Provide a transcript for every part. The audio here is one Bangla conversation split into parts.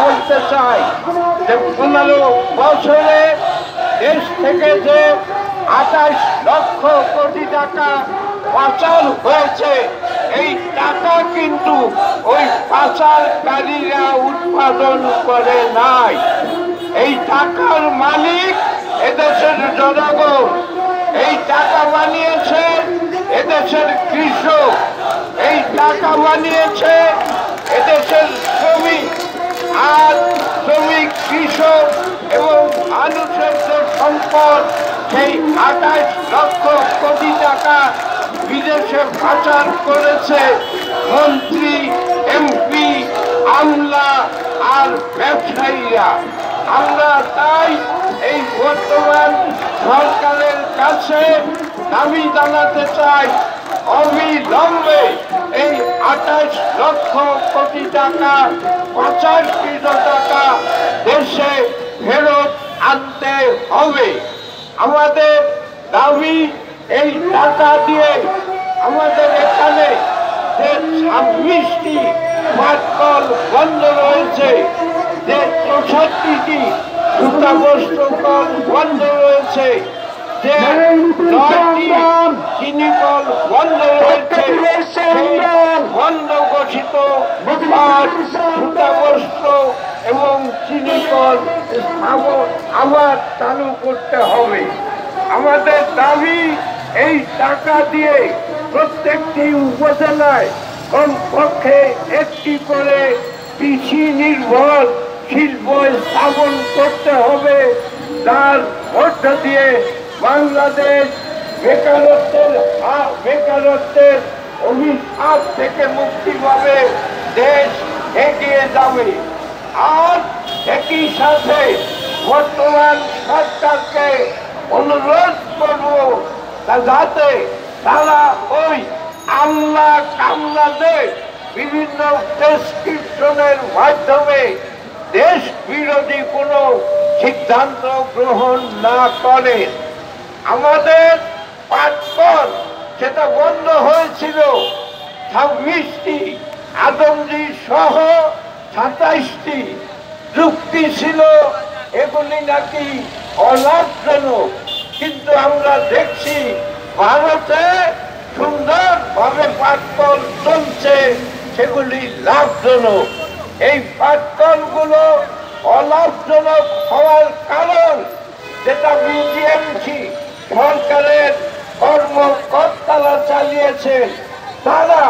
বলতে চাই যে 15 বছরে দেশ থেকে যে 28 লক্ষ কোটি টাকা পাচার হয়েছে, এই টাকা কিন্তু ওই পাচারকারীরা উৎপাদন করে নাই। এই টাকার মালিক এদেশের জনগণ। এই টাকা বানিয়েছে এদেশের কৃষক, এই টাকা বানিয়েছে এদেশের শ্রমিক। আর শ্রমিক, কৃষক এবং মানুষের যে সম্পদ, সেই 28 লক্ষ কোটি টাকা বিদেশে পাচার করেছে মন্ত্রী, এমপি, আমলা আর ব্যবসায়ীরা। আমরা তাই এই বর্তমান সরকারের কাছে দাবি জানাতে চাই, অবিলম্বে এই 28 লক্ষ কোটি টাকা পাচারকৃত টাকা দেশে ফেরত আনতে হবে। আমাদের দাবি, এই টাকা দিয়ে আমাদের এখানে যে 26টি পাটকল বন্ধ রয়েছে, যে 64টি সুতাবস্ত্র কল বন্ধ রয়েছে, যে 9টি চিনি কল বন্ধ রয়েছে, বন্ধ ঘোষিত পাট, সুতাবস্ত্র এবং চিনি কল আবার চালু করতে হবে। আমাদের দাবি, এই টাকা দিয়ে প্রত্যেকটি উপজেলায় কমপক্ষে একটি করে কৃষি নির্ভর শিল্প স্থাপন করতে হবে, যার মধ্য দিয়ে বাংলাদেশ বেকারত্বের অভিশাপ থেকে মুক্তি পাবে, দেশ এগিয়ে যাবে। আর একই সাথে বর্তমান সরকারকে অনুরোধ করব, যাতে তারা ওই আমলা কামলাদের বিভিন্ন প্রেসক্রিপশনের মাধ্যমে দেশ বিরোধী কোনো সিদ্ধান্ত গ্রহণ না করে। আমাদের পাটকল সেটা বন্ধ হয়েছিল 26টি, আদমজি সহ 27টি। যুক্তি ছিল এগুলি নাকি অলাভজনক, কিন্তু আমরা দেখছি ভারতে সুন্দরভাবে পাটকল চলছে, সেগুলি লাভজনক। এই পাটকলগুলো অলাভজনক হওয়ার কারণ, যেটা বিটিএমসি সরকারের কর্মকর্তারা চালিয়েছেন, তারা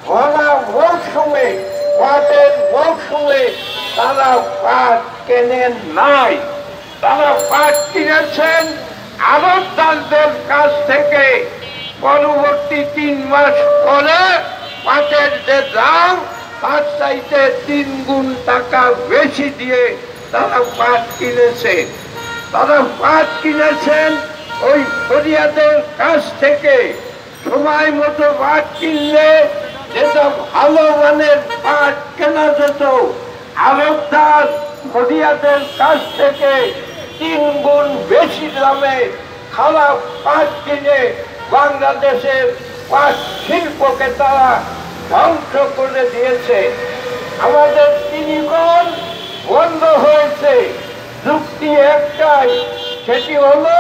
ভরা মৌসুমে, পাটের মৌসুমে তারা পাট কেনেন নাই। তারা পাট কিনেছেন আড়তদারদের কাছ থেকে। পরবর্তী 3 মাস পরে পাটের যে দাম, তার চাইতে 3 গুণ টাকা বেশি দিয়ে তারা পাট কিনেছে। তারা পাট কিনেছেন ওই ফরিয়াদের কাছ থেকে। সময় মতো পাট কিনলে যেটা ভালো মানের পাট কেনা যেত, আড়তদার ফরিয়াদের কাছ থেকে 3 গুণ বেশি দামে খারাপ পাট কিনে বাংলাদেশের পাট শিল্পকে তারা ধ্বংস করে দিয়েছে। আমাদের চিনি কল বন্ধ হয়েছে, যুক্তি একটাই, সেটি হলো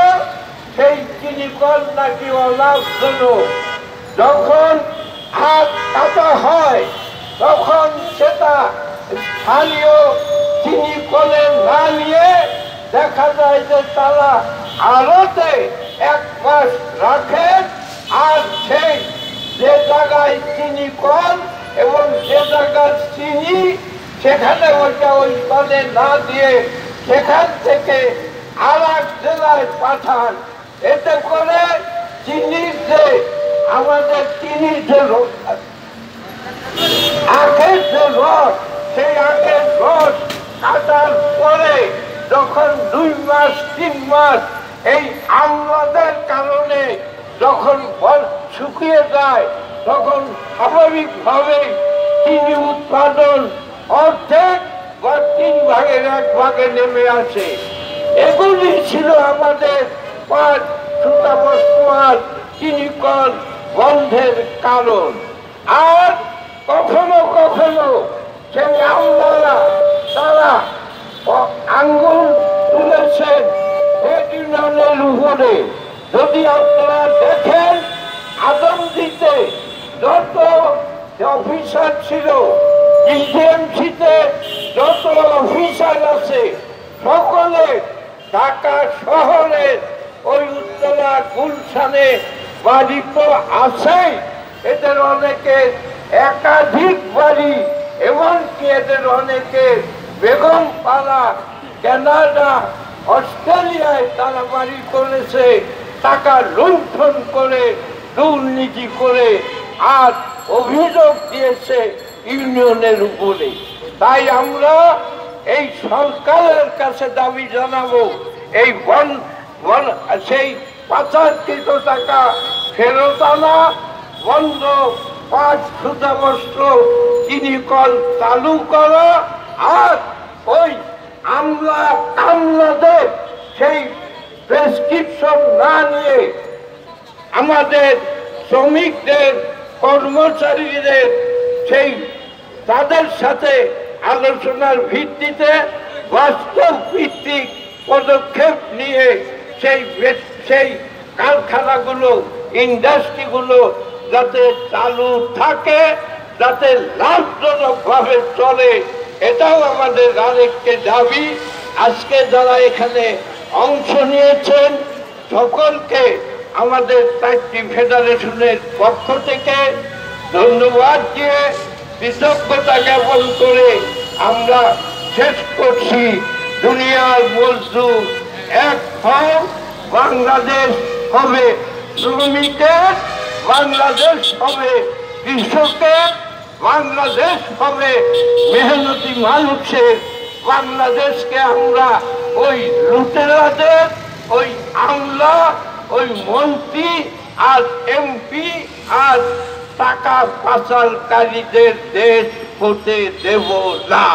সেই চিনি কল নাকি অলাভজনক। যখন হাত কাটা হয় তখন সেটা স্থানীয় চিনি কলে না নিয়ে দেখা যায় যে তারা আড়তে 1 মাস রাখে, আর সেই যে জায়গায় চিনি কল এবং যে জায়গার চিনি, সেখানে ওইটা ওই কলে না দিয়ে সেখান থেকে আর এক জেলায় পাঠান। এতে করে চিনির যে আমাদের চিনির যে আখের যে রস, সেই আখের রস কাটার পরে যখন 2 মাস 3 মাস এই আমলাদের কারণে যখন শুকিয়ে যায়, তখন স্বাভাবিকভাবে চিনি উৎপাদন অর্ধেক বা 3 ভাগের 1 ভাগে নেমে আসে। এগুলি ছিল আমাদের পাট, সুতাবস্ত্র আর চিনি কল বন্ধের কারণ। আর কখনো কখনো সেই আমলারা তারা যদি আপনারা দেখেন আদমদীতে যত অফিসার ছিল, ডিজিএমসিতে যত অফিসার আছে, সকলে ঢাকা শহরের ওই উত্তরা গুলশানে বাড়ি তো আছেই, এদের অনেকে একাধিক বাড়ি, এমনকি এদের অনেকে বেগমপাড়া, কানাডা, অস্ট্রেলিয়ায় তারা বাড়ি করেছে, টাকা লুণ্ঠন করে, দুর্নীতি করে, আর অভিযোগ দিয়েছে ইউনিয়নের উপরে। তাই আমরা এই সরকারের কাছে দাবি জানাবো, এই সেই পাচারকৃত টাকা ফেরত আনা বন্ধ, 5 সুতাবস্ত্র চিনিকল চালু করা, আর ওই আমলাদের সেই প্রেসক্রিপশন না নিয়ে আমাদের শ্রমিকদের, কর্মচারীদের সেই তাদের সাথে আলোচনার ভিত্তিতে বাস্তব ভিত্তিক পদক্ষেপ নিয়ে সেই কারখানাগুলো, ইন্ডাস্ট্রিগুলো যাতে চালু থাকে, যাতে লাভজনকভাবে চলে, এটাও আমাদের আরেকটি দাবি। আজকে যারা এখানে অংশ নিয়েছেন সকলকে আমাদের 4টি ফেডারেশনের পক্ষ থেকে ধন্যবাদ দিয়ে কৃতজ্ঞতা জ্ঞাপন করে আমরা শেষ করছি। দুনিয়ার মজদুর এক হও, বাংলাদেশ হবে শ্রমিকের, বাংলাদেশ হবে কৃষকের, বাংলাদেশ হবে মেহনতি মানুষের। বাংলাদেশকে আমরা ওই লুটেরাদের, ওই আমলা, ওই মন্ত্রী আর এমপি আর টাকা পাচারকারীদের দেশ হতে দেব না।